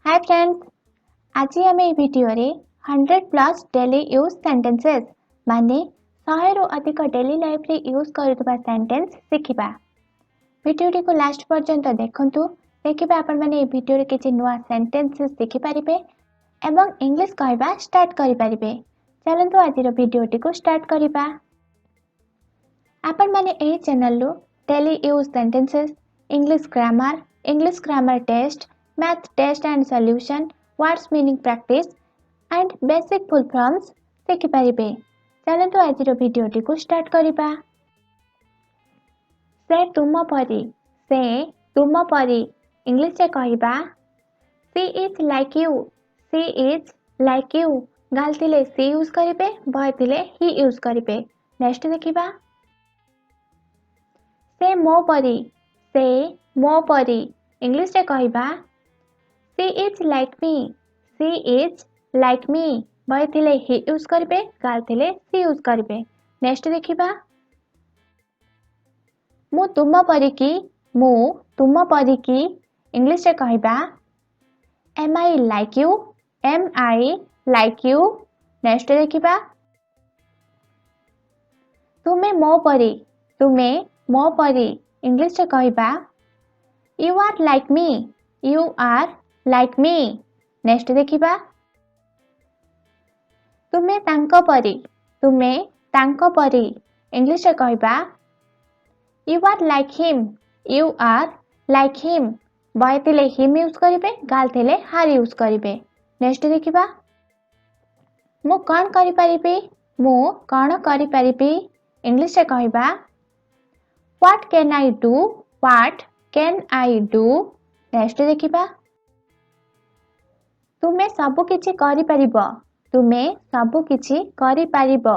Hi friends, आज आम video 100 plus daily use sentences माने 100 रु अधिक डेली लाइफ रे यूज करुवा सेंटेंस शिखिबा। भिडियोटी को लास्ट पर्यंत देखंतु। देखिबा आपण माने भिडियो रे किछि नुवा सेंटेंसेस शिखि परिबे एवं इंग्लिश कहबा स्टार्ट करि परिबे। चलंतु आजिर भिडियोटी को स्टार्ट करिबा। आपण माने एही चैनल रो daily use sentences, English grammar test, math test and solution, words meaning practice and basic full forms देखि परिबे। चलंतु आजिर भिडियोटी को स्टार्ट करिबा। से तुम परी इंग्लिश रे कहबा she is like you गालतिले she यूज करिबे, बहतिले he यूज करिबे। नेक्स्ट देखिबा। से मो परी इंग्लिश रे कहबा She is like me बहतिले he यूज करिबे, गालतिले she यूज करिबे। नेक्स्ट देखिबा। मु तुम परी की इंग्लिश रे कहबा am I like you। Next देखिबा। तुमे मो परी इंग्लिश रे कहबा you are like me। Next देखिबा। तुमे तांको परी इंग्लिश रे कहबा you are like him बहतिले him यूज करिबे, गालतिले her यूज करिबे। नेक्स्ट देखिबा। मु कौन करि परिबी इंग्लिश रे कहबा what can I do। Next देखिबा। तुमे सब किछि करि परिबो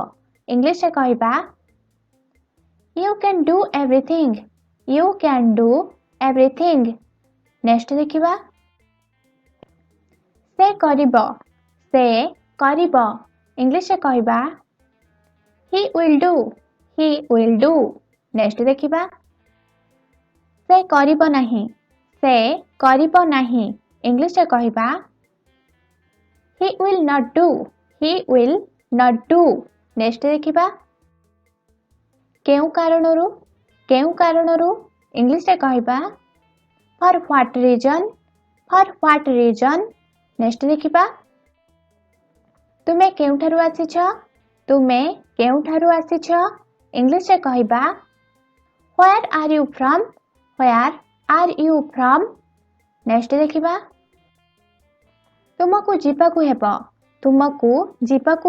इंग्लिश रे कहबा you can do everything। Next देखिबा। से करिबो इंग्लिश रे कहबा he will do। नेक्स्ट देखिबा। से करिबो नाही इंग्लिश रे कहबा he will not do। Next देखिबा। केउ कारणरू इंग्लिश रे कहबा for what reason। नेक्स्ट देखिबा। तुमे केउठारु आसीछ इंग्लिश रे कहबा where are you from। Next देखिबा। तुमको जीवाकू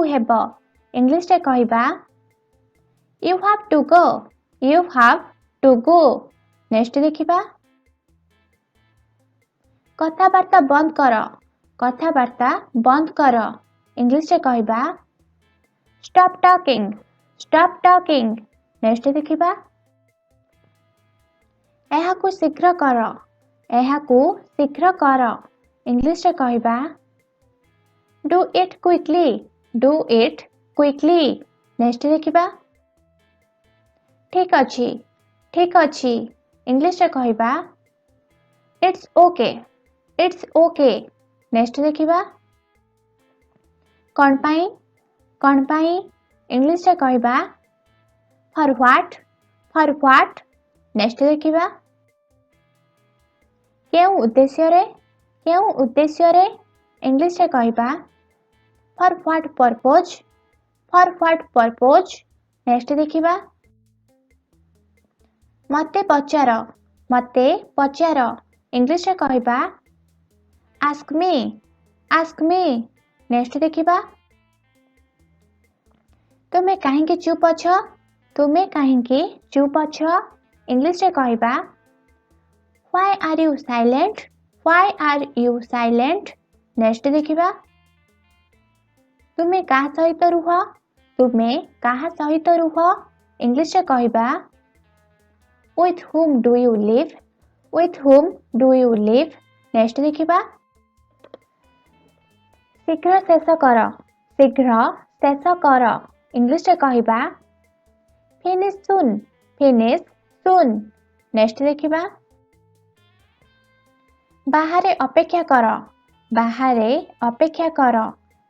हेबो इंग्लिश रे कहबा you have to go। Next देखिबा। कथाबार्ता बंद कर इंग्लिश रे कहबा stop talking। नेक्स्ट देखिबा। एहाकू शीघ्र कर इंग्लिश रे कहबा do it quickly। नेक्स्ट देखिबा। ठीक अछि इंग्लिश रे कहबा it's okay। नेक्स्ट देखिबा। कोन पाई इंग्लिश रे कहबा for what। नेक्स्ट देखिबा। केउ उद्देश्य रे इंग्लिश रे कहबा for what purpose। नेक्स्ट देखिबा। मते पचार इंग्लिश रे कहबा ask me। नेक्स्ट देखिबा। तुमे काहेकि चुप अछ इंग्लिश रे कहबा why are you silent। Next देखिबा। तुमे काहा सहित रुह इंग्लिश रे कहबा with whom do you live। Next देखिबा। शीघ्र शेष कर इंग्लिश रे कहबा finish soon। नेक्स्ट देखिबा। बाहरे अपेक्षा ବାହାରେ ଅପେକ୍ଷା କର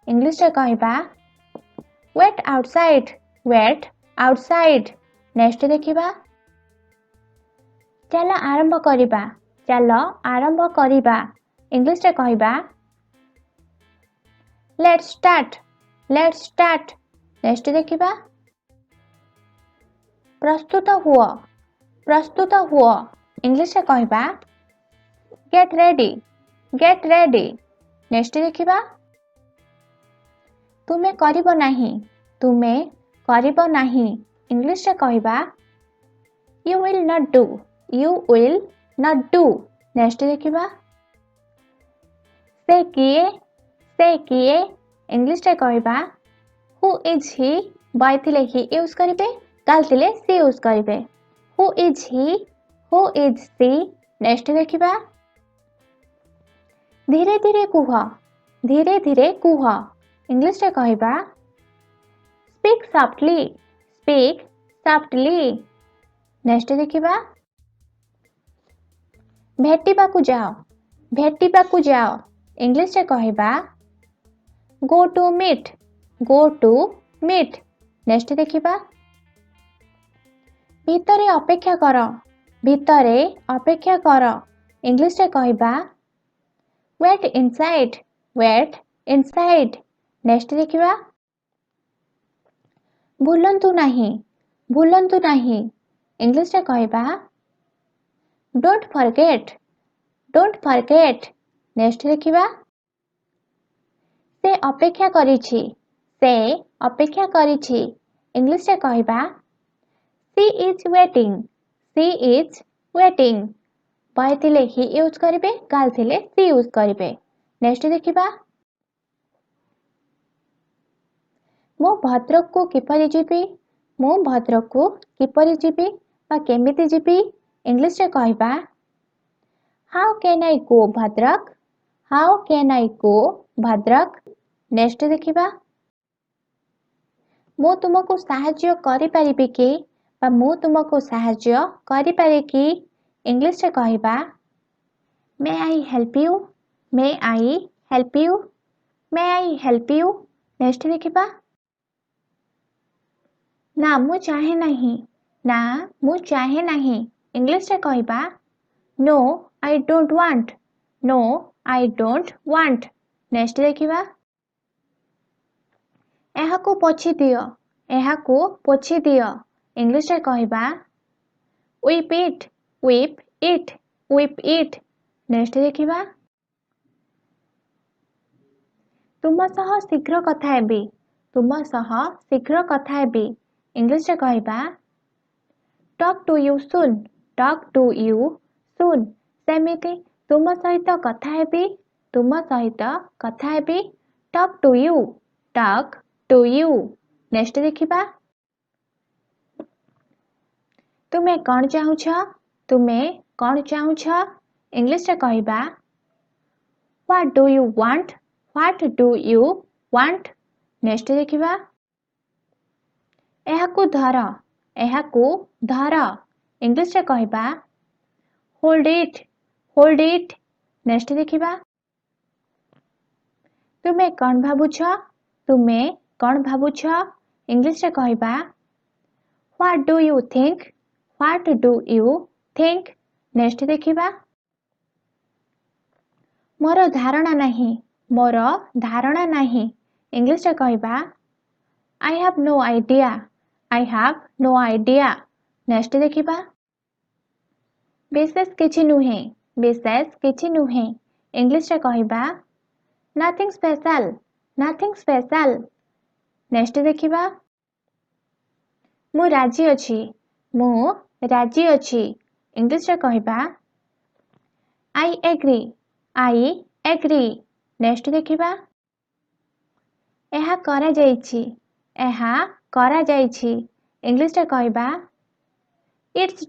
ଇଂଲିଶରେ କହିବା wait outside wait outside next ଦେଖିବା ଚାଲ ଆରମ୍ଭ କରିବା ଇଂଲିଶରେ କହିବା let's start ନେକ୍ସଟ ଦେଖିବା ପ୍ରସ୍ତୁତ ହୁଅ ଇଂଲିଶରେ କହିବା get ready ନେକ୍ସଟ ଦେଖିବା ତୁମେ କରିବ ନାହିଁ ଇଂଲିଶରେ କହିବା you will not do next ଦେଖିବା ସେ କିଏ ଇଂଲିଶରେ କହିବା who is he by ଥିଲେ he ୟୁଜ କରିବେ girl ଥିଲେ she ୟୁଜ କରିବେ who is he who is she next ଦେଖିବା ଧୀରେ ଧୀରେ କୁହ ଇଂଲିଶରେ କହିବା speak softly ନେକ୍ସଟ ଦେଖିବା ଭେଟିବାକୁ ଯାଅ ଇଂଲିଶରେ କହିବା go to meet ନେକ୍ସଟ ଦେଖିବା ଭିତରେ ଅପେକ୍ଷା କର ଇଂଲିଶରେ କହିବା wait inside ନେକ୍ସଟ ଦେଖିବା ଭୁଲନ୍ତୁ ନାହିଁ ଇଂଲିଶରେ କହିବା don't forget ନେକ୍ସଟ ଦେଖିବା ସେ ଅପେକ୍ଷା କରିଛି ଇଂଲିଶରେ କହିବା she is waiting boy ଥିଲେ he ୟୁଜ କରିବେ girl ଥିଲେ she ୟୁଜ କରିବେ ନେକ୍ସଟ ଦେଖିବା ମୁଁ ଭଦ୍ରକକୁ କିପରି ଯିବି ବା କେମିତି ଯିବି ଇଂଲିଶରେ କହିବା how can I go Bhadrak next ଦେଖିବା ମୁଁ ତୁମକୁ ସାହାଯ୍ୟ କରିପାରିବି କି ବା ମୁଁ ତୁମକୁ ସାହାଯ୍ୟ କରିପାରେ କି ଇଂଲିଶରେ କହିବା may I help you next ଦେଖିବା ନା ମୁଁ ଚାହେଁ ନାହିଁ ଇଂଲିଶରେ କହିବା no I don't want next ଦେଖିବା ଏହାକୁ ପୋଛି ଦିଅ ଇଂଲିଶରେ କହିବା whip it ନେକ୍ସଟ ଦେଖିବା ତୁମ ସହ ଶୀଘ୍ର କଥା ହେବି ଇଂଲିଶରେ କହିବା talk to you soon ସେମିତି ତୁମ ସହିତ କଥା ହେବି talk to you ନେକ୍ସଟ ଦେଖିବା ତୁମେ କଣ ଚାହୁଁଛ ଇଂଲିଶରେ କହିବା what do you want next ଦେଖିବା ଏହାକୁ ଧର ଇଂଲିଶରେ କହିବା hold it ନେକ୍ସଟ ଦେଖିବା ତୁମେ କଣ ଭାବୁଛ ଇଂଲିଶରେ କହିବା what do you think next ଦେଖିବା ମୋର ଧାରଣା ନାହିଁ ଇଂଲିଶରେ କହିବା I have no idea next ଦେଖିବା ବିଶେଷ କିଛି ନୁହେଁ ଇଂଲିଶରେ କହିବା nothing special ନେକ୍ସଟ ଦେଖିବା ମୁଁ ରାଜି ଅଛି ଇଂଲିଶରେ କହିବା I agree ନେକ୍ସଟ ଦେଖିବା ଏହା କରାଯାଇଛି ଇଂଲିଶରେ କହିବା it's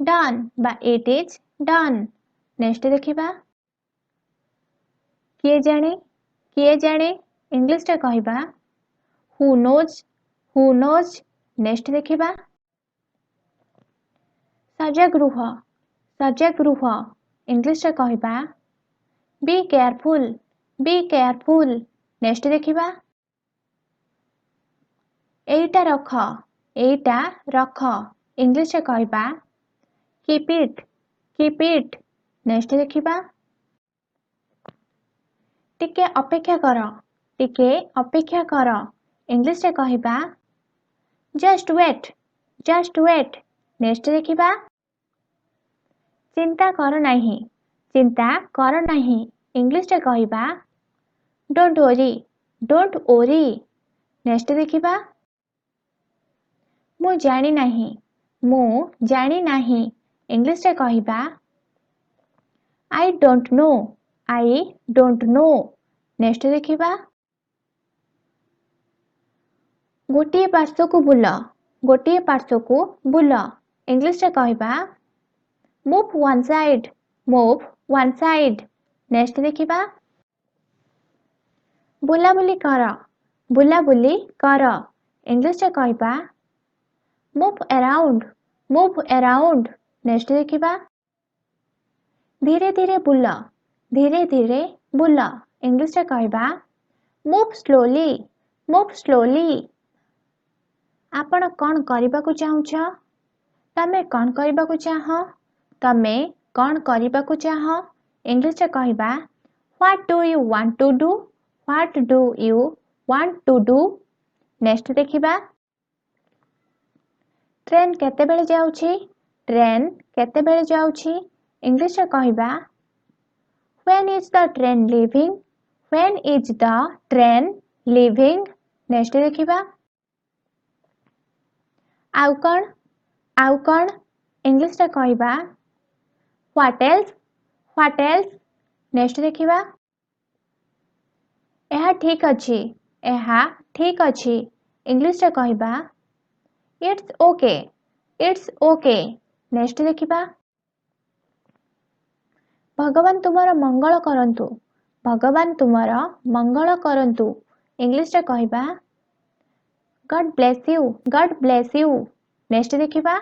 done ବା it is done ନେକ୍ସଟ ଦେଖିବା କିଏ ଜାଣେ ଇଂଲିଶରେ କହିବା who knows ନେକ୍ସଟ ଦେଖିବା ସଜାଗ ରୁହ ଇଂଲିଶରେ କହିବା be careful be careful next देखिबा एइटा रख इंग्लिश रे कहबा कीप इट नेक्स्ट देखिबा टिके अपेक्षा कर इंग्लिश रे कहबा जस्ट वेट नेक्स्ट देखिबा चिंता कर नाही इंग्लिश रे कहबा डोंट वरी नेक्स्ट देखिबा ମୁଁ ଜାଣି ନାହିଁ इंग्लिश रे कहबा I don't know नेक्स्ट देखिबा गोटिए पार्श्वକୁ बुल इंग्लिश रे कहबा move one side नेक्स्ट देखिबा बुलाबुली कर इंग्लिश रे कहबा move around नेक्स्ट देखिबा धीरे धीरे बुल इंग्लिश रे कहबा move slowly आपण कौन करबाकू चाहुछ तमे कौन करबाकू चाह इंग्लिश रे कहबा what do you want to do next देखिबा ट्रेन केतेबेले जाउछि इंग्लिश रे कहबा when is the train leaving next देखिबा आउ कौन इंग्लिश रे कहबा what else नेक्स्ट देखिबा एहा ठीक अछि इंग्लिश रे कहबा it's okay नेक्स्ट देखिबा भगवान तुमर मंगल करंतु इंग्लिश रे कहबा God bless you नेक्स्ट देखिबा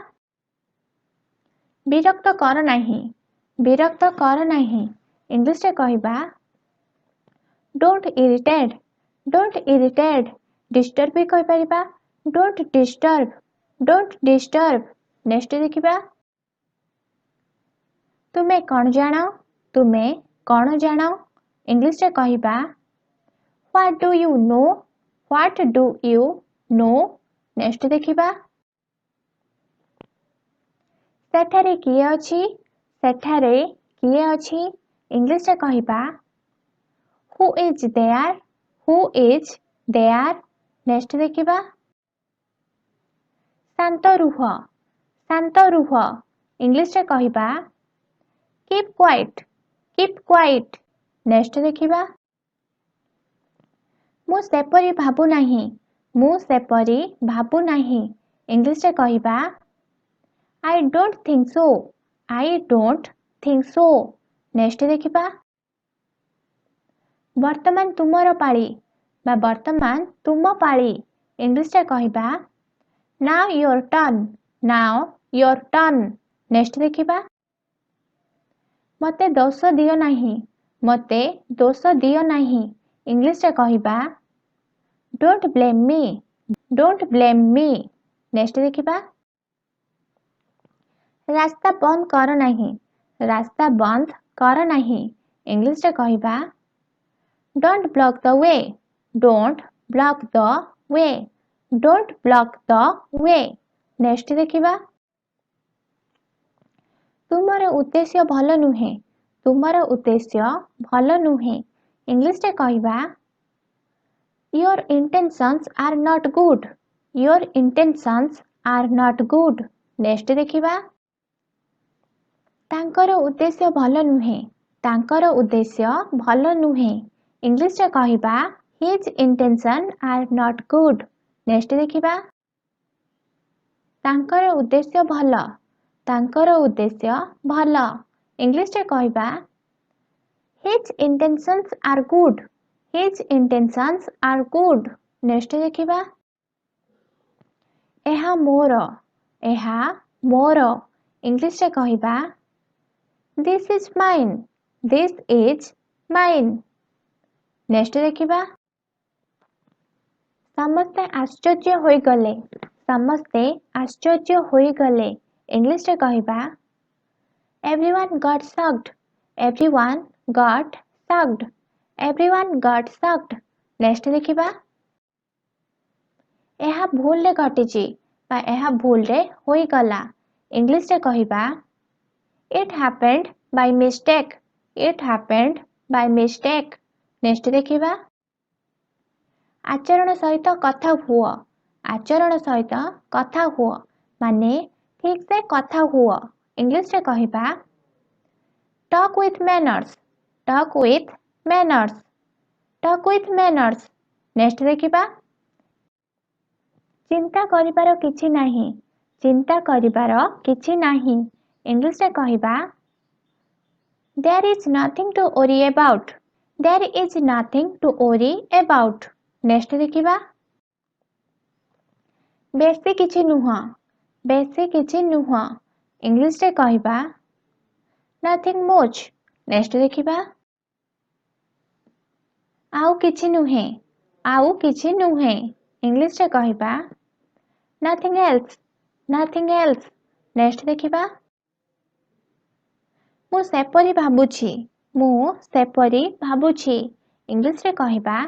विरक्त कर नाही इंग्लिश रे कहबा don't irritate disturb भी कहि परिबा don't disturb नेक्स्ट देखिबा तुमे कौन जानो इंग्लिश रे कहबा what do you know next देखिबा सेठारे किए अछि इंग्लिश रे कहबा who is there नेक्स्ट देखिबा शांत रुह इंग्लिश रे कहबा keep quiet नेक्स्ट देखिबा मु सेपरी भाबु नाही इंग्लिश रे कहबा I don't think so next देखिबा वर्तमान तुम पाଳି इंग्लिश रे कहबा now your turn नेक्स्ट देखिबा मते दोष दियो नाही इंग्लिश रे कहबा don't blame me नेक्स्ट देखिबा रास्ता बंद कर नाही इंग्लिश रे कहबा don't block the way next देखिबा तुमर उद्देश्य भल नुहे इंग्लिश रे कहबा your intentions are not good next देखिबा तांकर उद्देश्य भल नुहे इंग्लिश रे कहबा his intention are not good next देखिबा तांकर उद्देश्य भल इंग्लिश रे कहबा his intentions are good next देखिबा एहा मोर इंग्लिश रे कहबा this is mine। नेक्स्ट देखिबा समस्ते आश्चर्य होइगले। समस्ते आश्चर्य होइगले इंग्लिश रे कहिबा everyone got shocked। everyone got shocked। everyone got shocked। Next देखिबा ଏହା ଭୁଲରେ ଘଟିଛି ବା ଏହା ଭୁଲରେ ହୋଇଗଲା इंग्लिश रे कहिबा it happened by mistake। it happened by mistake। Next देखिबा आचरण सहित कथा हुआ। आचरण सहित कथा हुआ माने ठीक से कथा हुआ इंग्लिश रे कहिबा talk with manners. Talk with manners. Talk with manners. Next देखिबा चिंता करिबार किछि नाही। चिंता करिबार किछि नाही इंग्लिश रे कहिबा there is nothing to worry about। there is nothing to worry about। Next देखिबा बेसी किछि नुह। बेसी किछि नुह इंग्लिश रे कहिबा nothing much। नेक्स्ट देखिबा आउ किछि नुहे। आउ किछि नुहे इंग्लिश रे कहिबा nothing else। nothing else। Next देखिबा मु सेपरी भाबुछि। मु सेपरी भाबुछि इंग्लिश रे कहिबा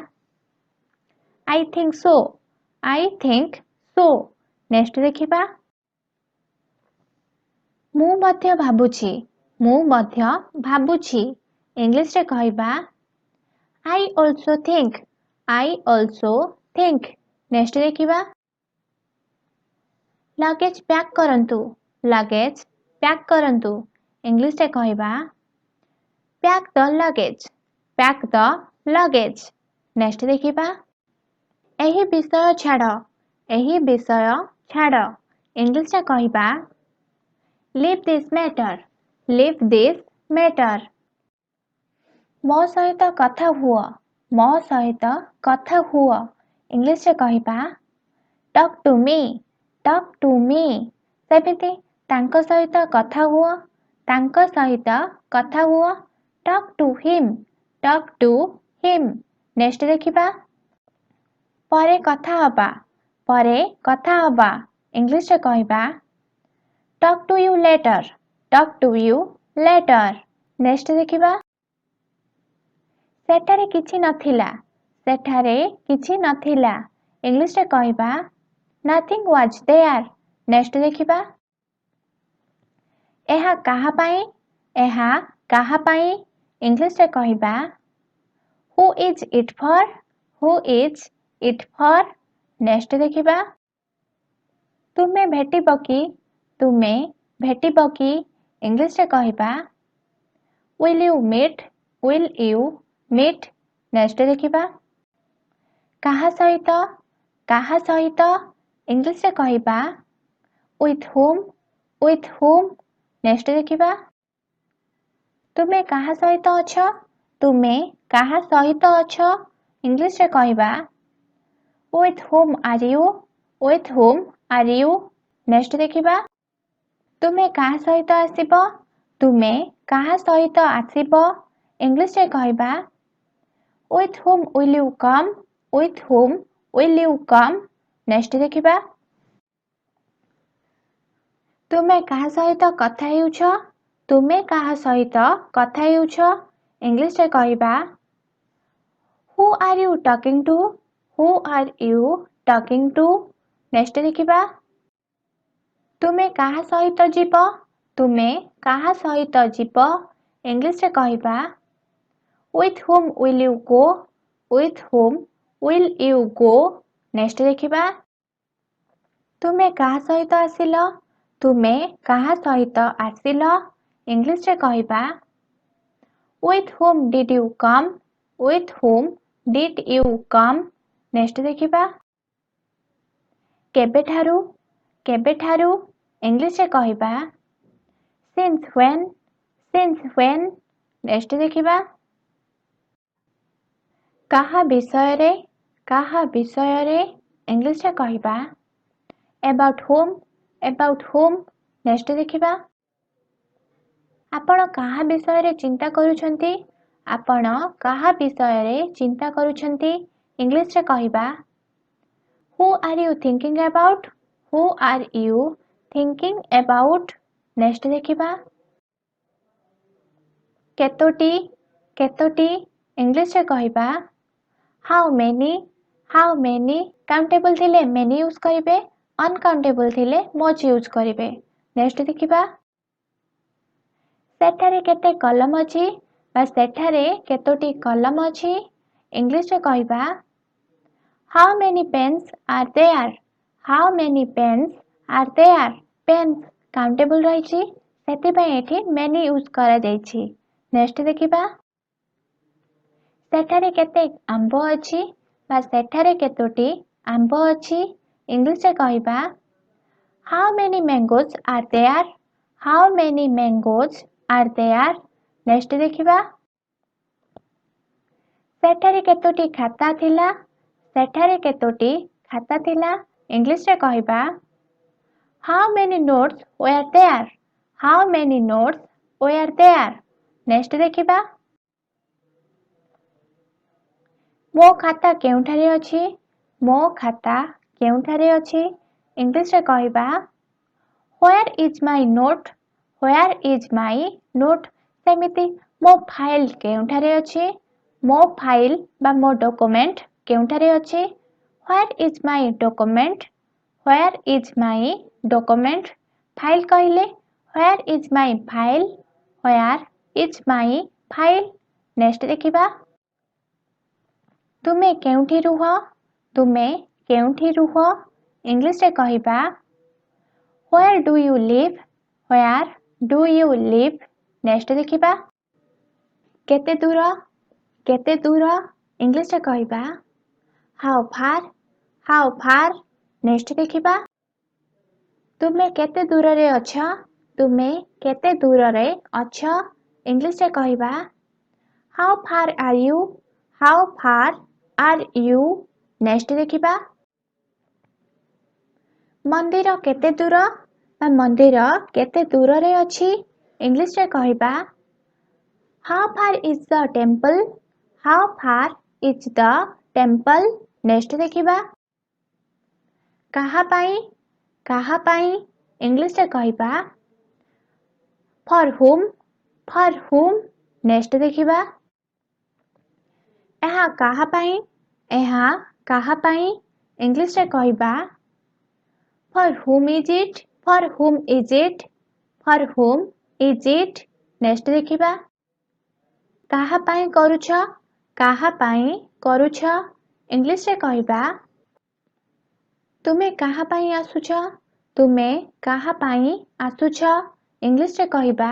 I think so। I think so। Next देखिबा मु मध्य भाबुछि। मु मध्य भाबुछि इंग्लिश रे कहिबा I also think। I also think। Next देखिबा लगेज पैक करंतु। लगेज पैक करंतु इंग्लिश रे कहिबा pack the luggage. Pack the luggage. Next देखिबा एही विषय छाड़। एही विषय छाड़ इंग्लिश रे कहिबा leave this matter। leave this matter। ମୋ ସହିତ କଥା ହୁଅ। ମୋ ସହିତ କଥା ହୁଅ इंग्लिश रे कहिबा talk to me। talk to me। ସେମିତି ତାଙ୍କ ସହିତ କଥା ହୁଅ। ତାଙ୍କ ସହିତ କଥା ହୁଅ talk to him। talk to him। Next ଦେଖିବା ପରେ କଥା ହବା। ପରେ କଥା ହବା ଇଂଲିଶ ରେ କହିବା talk to you later। talk to you later। Next ଦେଖିବା ସେଠାରେ କିଛି ନଥିଲା। ସେଠାରେ କିଛି ନଥିଲା ଇଂଲିଶ ରେ କହିବା nothing was there। ନେକ୍ସଟ ଦେଖିବା ଏହା କାହା ପାଇଁ। ଏହା କାହା ପାଇଁ ଇଂଲିଶ ରେ କହିବା who is it for। who is it for। Next ଦେଖିବା ତୁମେ ଭେଟିବ କି। ତୁମେ ଭେଟିବ କି ଇଂଲିଶ ରେ କହିବା will you meet। will you meet। Next ଦେଖିବା କାହା ସହିତ। କାହା ସହିତ ଇଂଲିଶ ରେ କହିବା with whom। with whom। Next ଦେଖିବା ତୁମେ କାହା ସହିତ ଅଛ। ତୁମେ କାହା ସହିତ ଅଛ ଇଂଲିଶ ରେ କହିବା with whom are you। with whom are you। Next ଦେଖିବା ତୁମେ କାହା ସହିତ ଆସିବ। ତୁମେ କାହା ସହିତ ଆସିବ ଇଂଲିଶ ରେ କହିବା with whom will you come। with whom will you come। Next ଦେଖିବା ତୁମେ କାହା ସହିତ କଥା ହେଉଛ। ତୁମେ କାହା ସହିତ କଥା ହେଉଛ ଇଂଲିଶ ରେ କହିବା who are you talking to। who are you talking to। Next ଦେଖିବା ତୁମେ କାହା ସହିତ ଯିବ। ତୁମେ କାହା ସହିତ ଯିବ ଇଂଲିଶ ରେ କହିବା with whom will you go। with whom will you go। Next ଦେଖିବା ତୁମେ କାହା ସହିତ ଆସିଲ। ତୁମେ କାହା ସହିତ ଆସିଲ ଇଂଲିଶ ରେ କହିବା with whom did you come। with whom did you come। Next ଦେଖିବା କେବେଠାରୁ। କେବେଠାରୁ ଇଂଲିଶ ରେ କହିବା since when। since when। Next ଦେଖିବା କାହା ବିଷୟରେ। କାହା ବିଷୟରେ ଇଂଲିଶ ରେ କହିବା about whom। about whom। Next ଦେଖିବା ଆପଣ କାହା ବିଷୟରେ ଚିନ୍ତା କରୁଛନ୍ତି। आपण काहा विषय रे चिंता करूछंती इंग्लिश रे कहिबा Who are you thinking about? Who are you thinking about? Next देखिबा केतोटी केतोटी इंग्लिश रे कहिबा हाउ मेनी काउंटेबल थिले मेनी यूज करिवे अनकाउंटेबल थिले मच यूज करिवे नेक्स्ट देखिबा सेठारे केते कलम अछि बा सेठारे केतोटी कलम अछि इंग्लिश रे कहिबा How many pens are there? How many pens are there? Pens countable रहिछि सेतिपय एठी many यूज करा जाइछि नेक्स्ट देखिबा सेठारे केते आंबो अछि बा सेठारे केतोटी आंबो अछि इंग्लिश रे कहिबा How many mangoes are there? How many mangoes are there? Next देखिबा सेठारे केतोटी खाता थिला सेठारे केतोटी खाता थिला इंग्लिश रे कहिबा How many notes were there? How many notes were there? Next देखिबा मो खाता केउठारे अछि मो खाता केउठारे अछि इंग्लिश रे कहिबा Where is my note? Where is my note? सेमिति मो फाइल केउठारे अछि मो फाइल बा मो डॉक्यूमेंट केउठारे अछि Where is my document? Where is my document? File कहिले Where is my file? Where is my file? Next देखिबा तुमे केउठी रुह तुमे केउठी रुह इंग्लिश रे कहिबा Where do you live? Where do you live? Next देखिबा केते दूर इंग्लिश रे कहिबा How far नेक्स्ट देखिबा तुमे केते दूर रे अछ तुमे केते दूर रे अछ इंग्लिश रे कहिबा How far are you? How far are you? Next देखिबा मंदिर केते दूर बा मंदिर केते दूर रे अछि इंग्लिश रे कहिबा How far is the temple? How far is the temple? Next देखिबा काहा पाई इंग्लिश रे कहिबा For whom नेक्स्ट देखिबा एहा काहा पाई इंग्लिश रे कहिबा For whom is it? For whom is it? For whom is it? Next देखिबा काहा पाई करूछ इंग्लिश रे कहिबा तुमे काहा पाई आसुछ तुमे काहा पाई आसुछ इंग्लिश रे कहिबा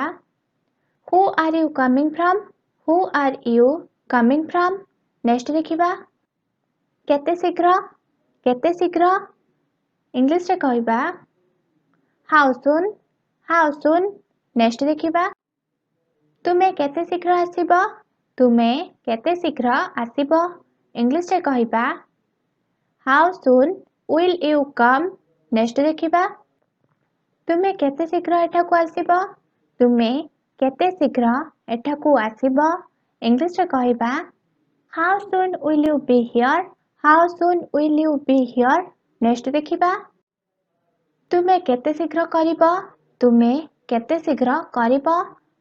Who are you coming from? Who are you coming from? Next देखिबा केते शीघ्र इंग्लिश रे कहिबा How soon नेक्स्ट देखिबा तुमे केते शीघ्र आसीबो इंग्लिश रे कहिबा How soon will you come? Next देखिबा तुमे केते शीघ्र एठाकू आसीबो तुमे केते शीघ्र एठाकू आसीबो इंग्लिश रे कहिबा How soon will you be here? How soon will you be here? Next देखिबा तुमे केते शीघ्र करिबो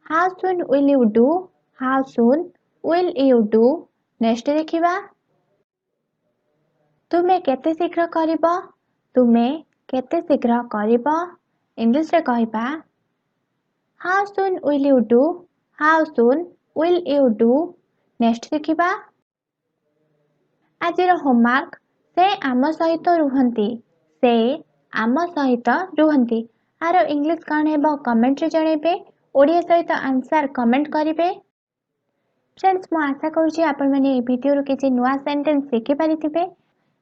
How soon will you do? How soon will you do? Next देखिबा तुमे केते शीघ्र करिबो इंग्लिश रे कहिबा How soon will you do? How soon will you do? Next देखिबा आजिर होमवर्क से आम सहित रुहंती आरो इंग्लिश कौन हेबो कमेंट रे जणेबे ओडिया सहित आंसर कमेंट करिवे फ्रेंड्स मो आशा करूची आपण माने ए वीडियो रो किछि नुवा सेंटेंस सिखि परिथिबे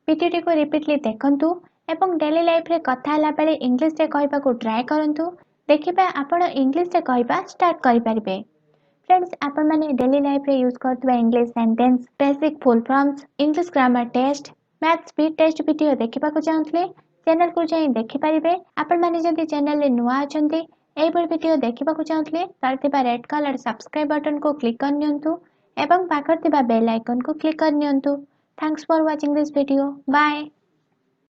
वीडियो को रिपीटली देखंतु एवं डेली लाइफ रे कथा हला बेले इंग्लिश रे कहबा को ट्राई करंतु देखिबा आपण इंग्लिश रे कहबा स्टार्ट करि परिबे फ्रेंड्स आपण माने डेली लाइफ रे यूज करथबा English sentence basic full forms English grammar test math speed test video देखिबा को चाहतले चैनल को जाई देखि परिबे आपण माने जदि चैनल रे नुवा अछंती एबल वीडियो देखिबा को चाहतले तारथिबा रेड कलर सब्सक्राइब बटन को क्लिक कर नियंतु एवं पाखर थिबा बेल आइकन को क्लिक कर नियंतु। Thanks for watching this video. Bye.